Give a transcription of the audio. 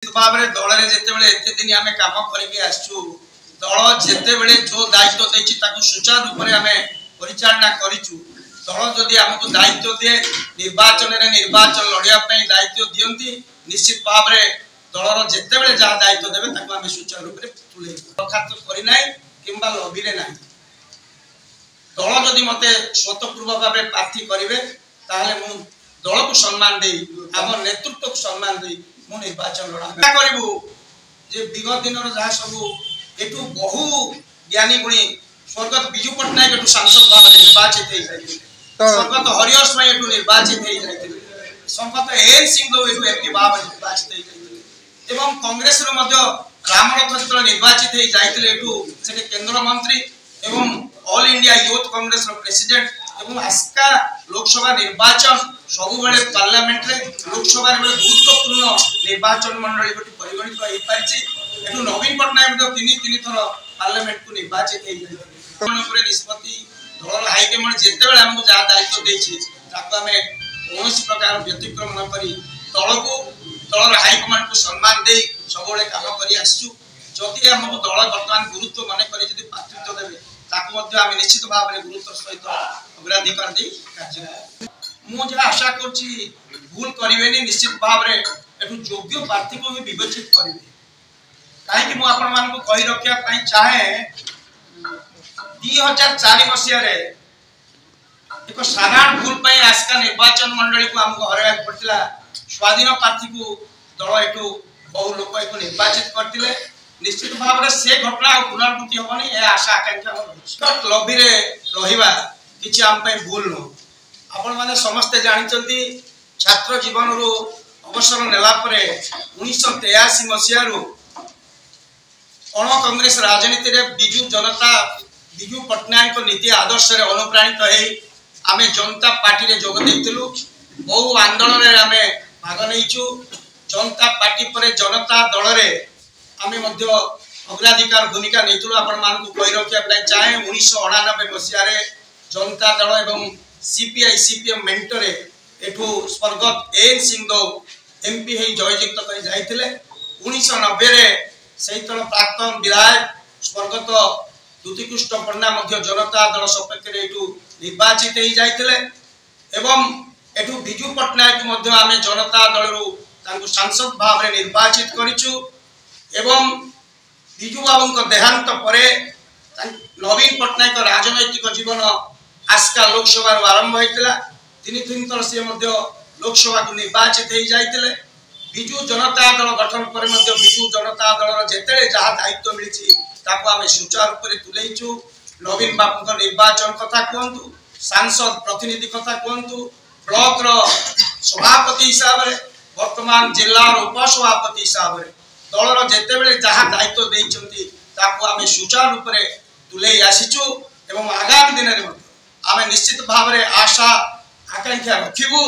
भाव में दल में जिते एत दिन आम कम करसु दल जिते जो दायित्व देती सुचारू रूप में आम परिचालना करूँ दल जदि आमको दायित्व दिए निर्वाचन लड़ाई दायित्व दिखती निश्चित भाव में दलर जिते जहाँ दायित्व देवे आम सुचारू रूप से तुले दरखास्त करना कि लबिरे ना दल जदि मत स्वतःपूर्व भाव प्रार्थी करेंगे दल को सम्मान दे आम नेतृत्व को सम्मान दे निर्वाचन लड़ा करूँ विगत दिन जहाँ सब एटू बहु ज्ञानी गुणी स्वर्गत विजु पट्टनायक एटू सांसद भाव निर्वाचित होती स्वर्गत हरिहर स्वाई एटू निर्वाचित होती स्वर्गत एन सिंह एटू एमपी भाव निर्वाचित होती कांग्रेस रामरथ जो निर्वाचित होती केंद्र मंत्री एवं all India youth Congress president एवं आस्का लोकसभा निर्वाचन सब बेले पार्लियामेंट रे लोकसभा गुरुत्वपूर्ण निर्वाचन मंडली गोटे परिगणित हो पारिछि एटू नवीन पट्टनायक तीन थर पार्लियामेंट को निर्वाचित हो निष्पत्ति दल हाइकमांड जिते आमको जहाँ दायित्व देछि ताको आमे कौन प्रकार व्यतिक्रम न करी दल को दलर हाइकमांड को सम्मान दे सब काम कर जदि आमको दल बर्तमान गुरुत्व मन कर पातृत्व देवे ताको निश्चित भाव में गुरुत्व सहित अग्राधिकार दे कार्य मुझे आशा कर भूल करें निश्चित भाव में एटू योग्य प्रार्थी को भी विवेचित करेंगे कहीं मुझे रखा चाहे 2004 मसीह एक साधारण भूल पर आस्का निर्वाचन मंडली को आमको हर पड़ा स्वाधीन प्रार्थी को दल एटू बहु लोक एक निर्वाचित करते निश्चित भाव में से घटना पुनरावृत्ति हेनी यह आशा आकांक्षा लबी रहा किसी आम भूल नुह आपण मैंने समस्ते जानते छात्र जीवन रू अवसर नेला 1983 मसीह अण कांग्रेस राजनीति रे विजु पट्टनायक नीति आदर्श रे अनुप्राणित हो आमे जनता पार्टी रे जोग देइतिलु बहु आंदोलन रे आमे भाग नैचु जनता पार्टी पर जनता दल रे आमे मध्य अग्राधिकार भूमिका नैतिलु आपण मानकु कहि रखिया चाहे 1999 मसीह जनता दल एवं सीपीआई सीपीएम मेंटरे एठू स्वर्गत एन सिंह एमपी जययुक्त कर जाइतिले 1990 से प्राक्तन विधायक स्वर्गत दुतिकृष्ण पन्ना जनता दल सपक्ष निर्वाचित हो जाइतिले एवं एठू विजु पट्टनायक आम जनता दल सांसद भाव में निर्वाचित करिछु एवं विजु बाबू देहांत पर नवीन पट्टनायक राजनैतिक जीवन आस्का लोकसभा आरंभ होता तीन थर सी लोकसभा को निर्वाचित हो जाते विजु जनता दल गठन पर विजु जनता दल जिते जहाँ दायित्व मिली आम सुचारू रूप से तुलेचु नवीन बाबू निर्वाचन कथा कहतु सांसद प्रतिनिधि कथा कहतु ब्लॉक सभापति हिसाब से वर्तमान जिलार उपसभापति हिसाब से दलर जिते जहाँ दायित्व देती आम सुचारू रूप से तुले आसीचु एवं आगामी दिन में आम निश्चित भाव में आशा आकांक्षा रखिबू।